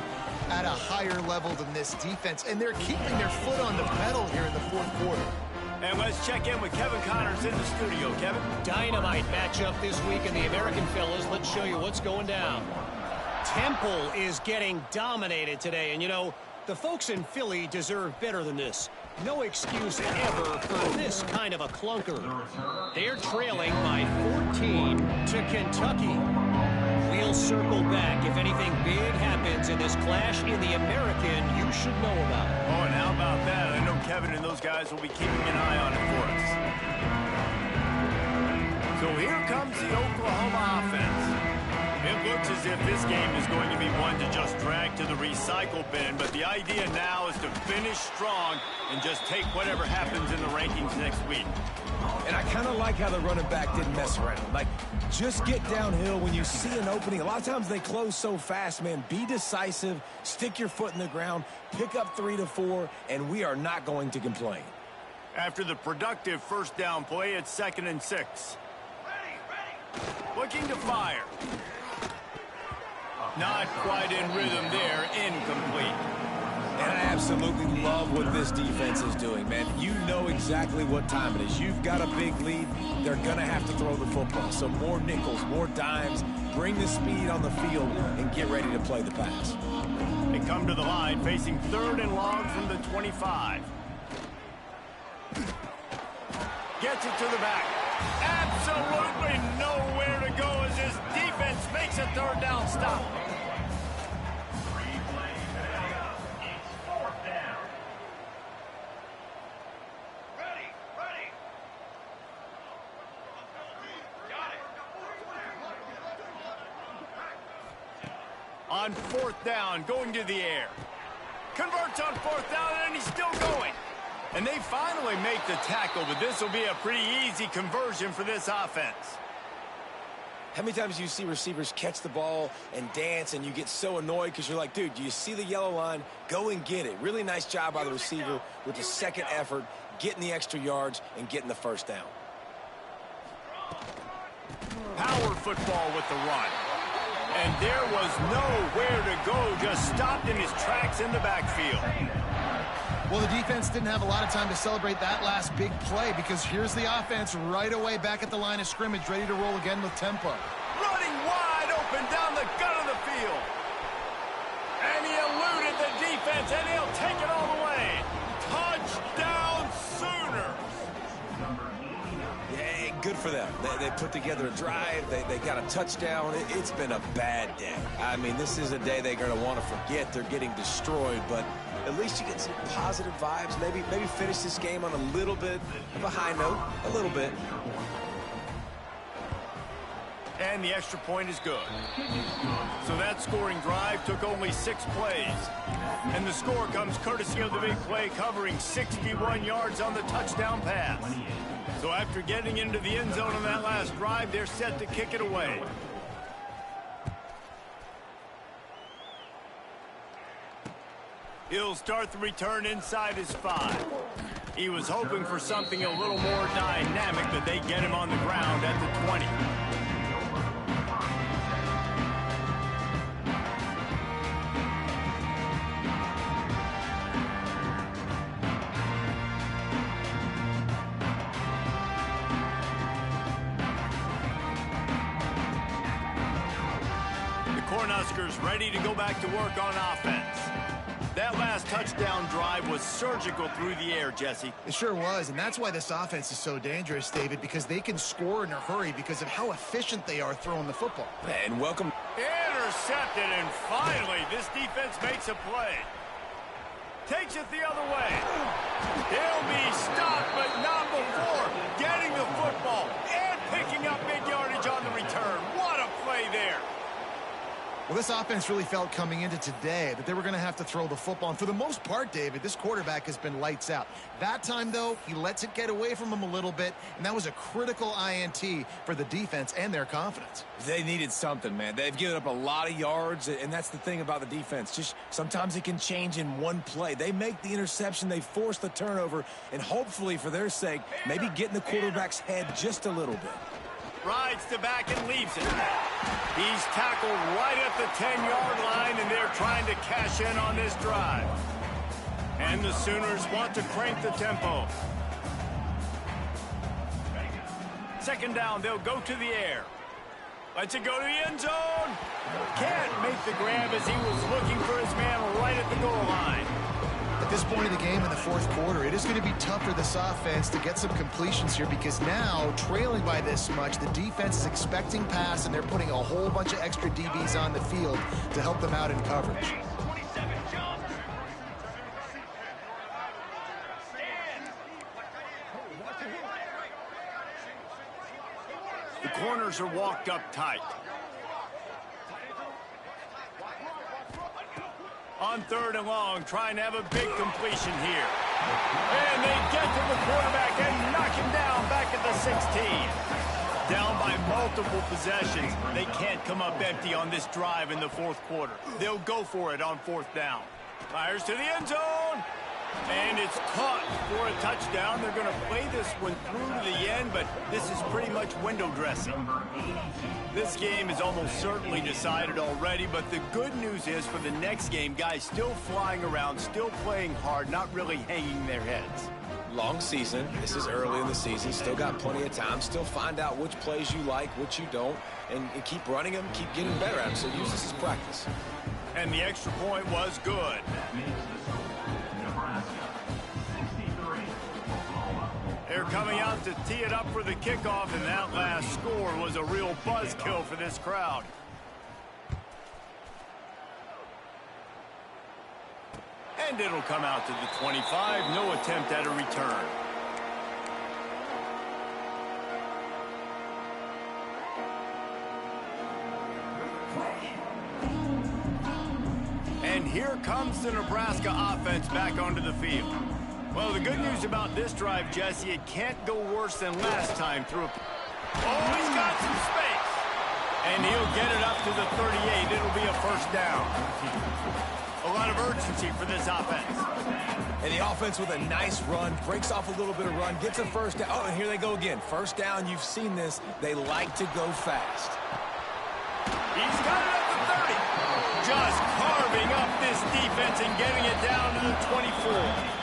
at a higher level than this defense, and they're keeping their foot on the pedal here in the 4th quarter. And let's check in with Kevin Connors in the studio. Kevin? Dynamite matchup this week in the American fellas. Let's show you what's going down. Temple is getting dominated today, and you know, the folks in Philly deserve better than this. No excuse ever for this kind of a clunker. They're trailing by 14 to Kentucky. We'll circle back. If anything big happens in this clash in the American, you should know about it. Oh, and how about that? I know Kevin and those guys will be keeping an eye on it for us. So here comes the Oklahoma offense. It looks as if this game is going to be one to just drag to the recycle bin, but the idea now is to finish strong and just take whatever happens in the rankings next week. And I kind of like how the running back didn't mess around. Like, just get downhill when you see an opening. A lot of times they close so fast, man. Be decisive, stick your foot in the ground, pick up 3 to 4, and we are not going to complain. After the productive first down play, it's 2nd and 6. Looking to fire. Not quite in rhythm there, incomplete. And I absolutely love what this defense is doing, man. You know exactly what time it is. You've got a big lead. They're going to have to throw the football. So more nickels, more dimes, bring the speed on the field, and get ready to play the pass. They come to the line, facing 3rd and long from the 25. Gets it to the back. Absolutely nowhere to go as his defense makes a 3rd down stop. On 4th down, going to the air. Converts on 4th down, and he's still going. And they finally make the tackle, but this will be a pretty easy conversion for this offense. How many times do you see receivers catch the ball and dance, and you get so annoyed because you're like, dude, do you see the yellow line? Go and get it. Really nice job by the receiver with the 2nd effort, getting the extra yards and getting the 1st down. Power football with the run. And there was nowhere to go, just stopped in his tracks in the backfield. Well, the defense didn't have a lot of time to celebrate that last big play because here's the offense right away back at the line of scrimmage, ready to roll again with tempo. Running wide open down the gut of the field. And he eluded the defense, and he'll take it all the way. Touchdown Sooners. Yeah, good for them. They put together a drive. They got a touchdown. It's been a bad day. I mean, this is a day they're going to want to forget. They're getting destroyed, but at least you get some positive vibes. Maybe finish this game on a little bit of a high note. A little bit. And the extra point is good. So that scoring drive took only 6 plays. And the score comes courtesy of the big play, covering 61 yards on the touchdown pass. So after getting into the end zone on that last drive, they're set to kick it away. He'll start the return inside his 5. He was hoping for something a little more dynamic, but they get him on the ground at the 20. Cornhuskers ready to go back to work on offense. That last touchdown drive was surgical through the air, Jesse. It sure was, and that's why this offense is so dangerous, David, because they can score in a hurry because of how efficient they are throwing the football. And welcome. Intercepted, and finally this defense makes a play. Takes it the other way. He'll be stopped, but not before getting the football and picking up big yardage on the return. What a play there. Well, this offense really felt coming into today that they were going to have to throw the football. And for the most part, David, this quarterback has been lights out. That time, though, he lets it get away from him a little bit, and that was a critical INT for the defense and their confidence. They needed something, man. They've given up a lot of yards, and that's the thing about the defense. Just sometimes it can change in one play. They make the interception, they force the turnover, and hopefully, for their sake, maybe get in the quarterback's head just a little bit. Rides to back and leaves it. He's tackled right at the 10-yard line, and they're trying to cash in on this drive. And the Sooners want to crank the tempo. Second down, they'll go to the air. Lets it go to the end zone. Can't make the grab as he was looking for his man right at the goal line. At this point of the game in the fourth quarter, it is going to be tough for this offense to get some completions here because now, trailing by this much, the defense is expecting pass, and they're putting a whole bunch of extra DBs on the field to help them out in coverage. The corners are walked up tight. On third and long, trying to have a big completion here. And they get to the quarterback and knock him down back at the 16. Down by multiple possessions. They can't come up empty on this drive in the fourth quarter. They'll go for it on fourth down. Fires to the end zone. And it's caught for a touchdown. They're going to play this one through to the end, but this is pretty much window dressing. This game is almost certainly decided already, but the good news is for the next game, guys still flying around, still playing hard, not really hanging their heads. Long season. This is early in the season. Still got plenty of time. Still find out which plays you like, which you don't, and keep running them, keep getting better at them. So use this as practice. And the extra point was good. They're coming out to tee it up for the kickoff, and that last score was a real buzzkill for this crowd. And it'll come out to the 25. No attempt at a return. And here comes the Nebraska offense back onto the field. Well, the good news about this drive, Jesse, it can't go worse than last time through a... Oh, he's got some space. And he'll get it up to the 38. It'll be a first down. A lot of urgency for this offense. And the offense with a nice run, breaks off a little bit of run, gets a first down. Oh, and here they go again. First down, you've seen this. They like to go fast. He's got it at the 30. Just carving up this defense and getting it down to the 24.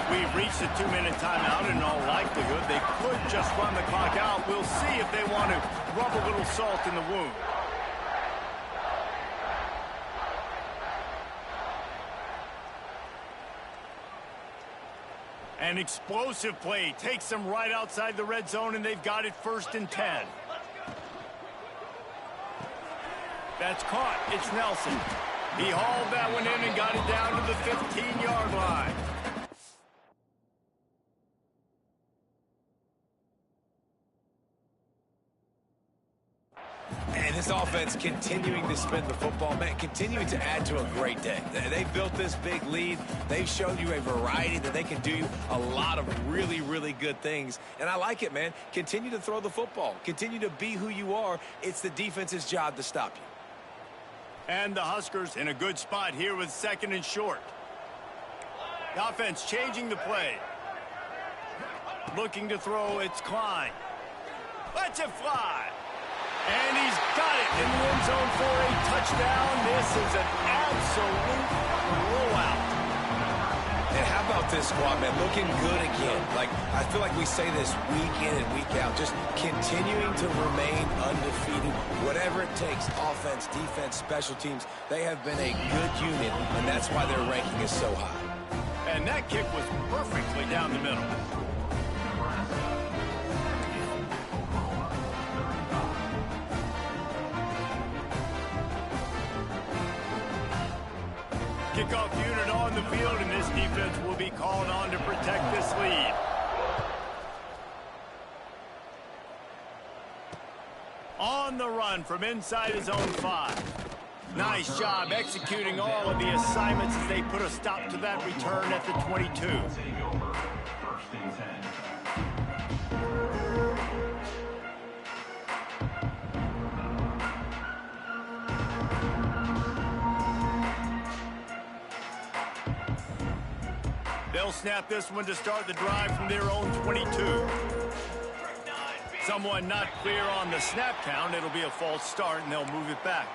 We've reached a 2-minute timeout, and in all likelihood, they could just run the clock out. We'll see if they want to rub a little salt in the wound. An explosive play takes them right outside the red zone, and they've got it 1st and 10. That's caught. It's Nelson. He hauled that one in and got it down to the 15-yard line. And this offense continuing to spin the football, man, continuing to add to a great day. They've built this big lead. They've shown you a variety that they can do a lot of really, really good things. And I like it, man. Continue to throw the football. Continue to be who you are. It's the defense's job to stop you. And the Huskers in a good spot here with 2nd and short. The offense changing the play. Looking to throw, it's Klein. Lets it fly. And he's got it in the end zone for a touchdown. This is an absolute blowout. And how about this squad, man? Looking good again. Like, I feel like we say this week in and week out, just continuing to remain undefeated. Whatever it takes, offense, defense, special teams, they have been a good unit, and that's why their ranking is so high. And that kick was perfectly down the middle. Kickoff unit on the field, and this defense will be called on to protect this lead. On the run from inside his own 5. Nice job executing all of the assignments as they put a stop to that return at the 22. They'll snap this one to start the drive from their own 22. Someone not clear on the snap count. It'll be a false start, and they'll move it back.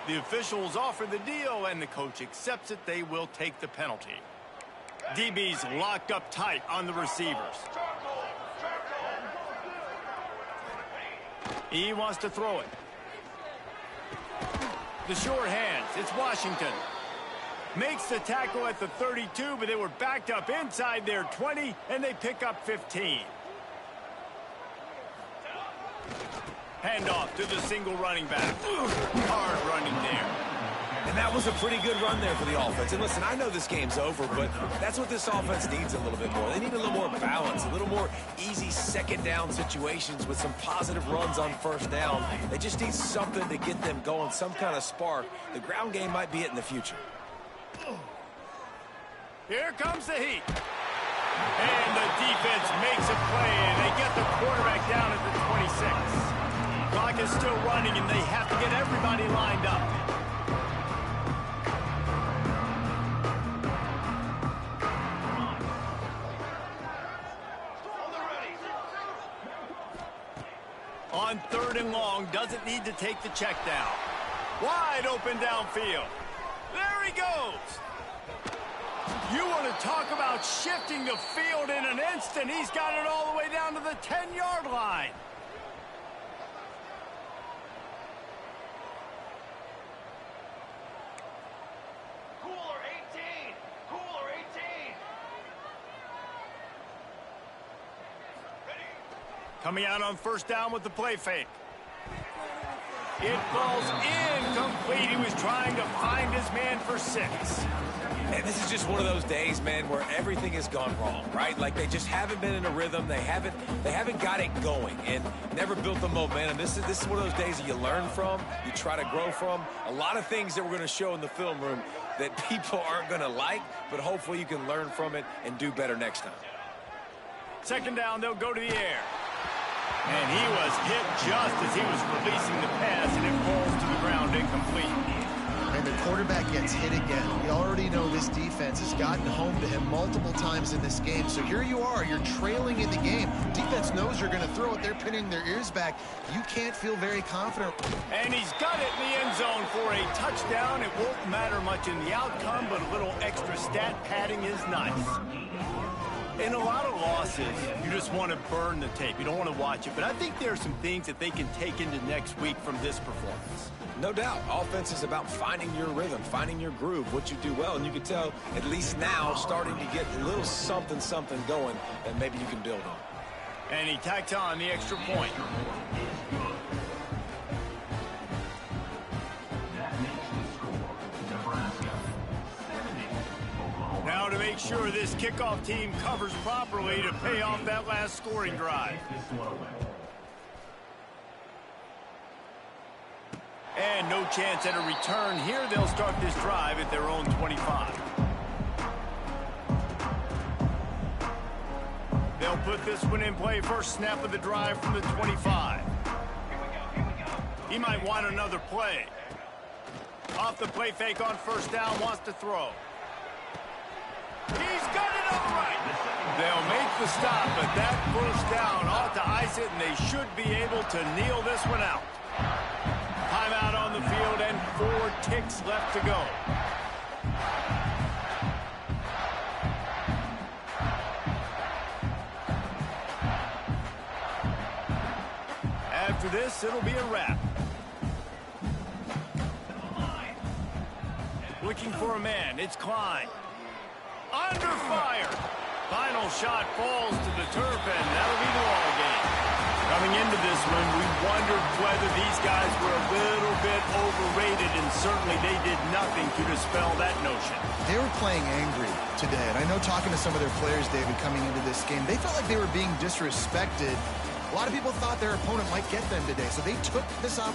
The officials offer the deal, and the coach accepts it. They will take the penalty. DB's locked up tight on the receivers. He wants to throw it. The short hands. It's Washington. Makes the tackle at the 32, but they were backed up inside their 20, and they pick up 15. Handoff to the single running back. Hard running there. And that was a pretty good run there for the offense. And listen, I know this game's over, but that's what this offense needs a little bit more. They need a little more balance, a little more easy second down situations with some positive runs on first down. They just need something to get them going, some kind of spark. The ground game might be it in the future. Here comes the heat. And the defense makes a play, and they get the quarterback down at the 26. Clock is still running, and they have to get everybody lined up. On 3rd and long, doesn't need to take the check down. Wide open downfield. There he goes. You want to talk about shifting the field in an instant. He's got it all the way down to the 10-yard line. Cooler 18. Cooler 18. Ready. Coming out on 1st down with the play fake. It falls incomplete. He was trying to find his man for 6. And this is just one of those days, man, where everything has gone wrong, right? Like they just haven't been in a rhythm. They haven't got it going and never built the momentum. This is one of those days that you learn from, you try to grow from. A lot of things that we're going to show in the film room that people aren't going to like, but hopefully you can learn from it and do better next time. 2nd down, they'll go to the air. And he was hit just as he was releasing the pass, and it falls to the ground incomplete. And the quarterback gets hit again. We already know this defense has gotten home to him multiple times in this game. So here you are, you're trailing in the game. Defense knows you're going to throw it. They're pinning their ears back. You can't feel very confident. And he's got it in the end zone for a touchdown. It won't matter much in the outcome, but a little extra stat padding is nice. In a lot of losses, you just want to burn the tape. You don't want to watch it. But I think there are some things that they can take into next week from this performance. No doubt. Offense is about finding your rhythm, finding your groove, what you do well. And you can tell, at least now, starting to get a little something going that maybe you can build on. And he tacks on the extra point. Now to make sure this kickoff team covers properly to pay off that last scoring drive. And no chance at a return here. They'll start this drive at their own 25. They'll put this one in play. First snap of the drive from the 25. He might want another play. Off the play fake on 1st down, wants to throw. He's got it upright. They'll make the stop, but that 1st down ought to ice it, and they should be able to kneel this one out. Timeout on the field and 4 ticks left to go. After this, it'll be a wrap. Looking for a man. It's Klein. Under fire. Final shot falls to the turf, and that'll be the ball game. Coming into this one, we wondered whether these guys were a little bit overrated, and certainly they did nothing to dispel that notion. They were playing angry today, and I know talking to some of their players, David, coming into this game, they felt like they were being disrespected. A lot of people thought their opponent might get them today, so they took this opportunity.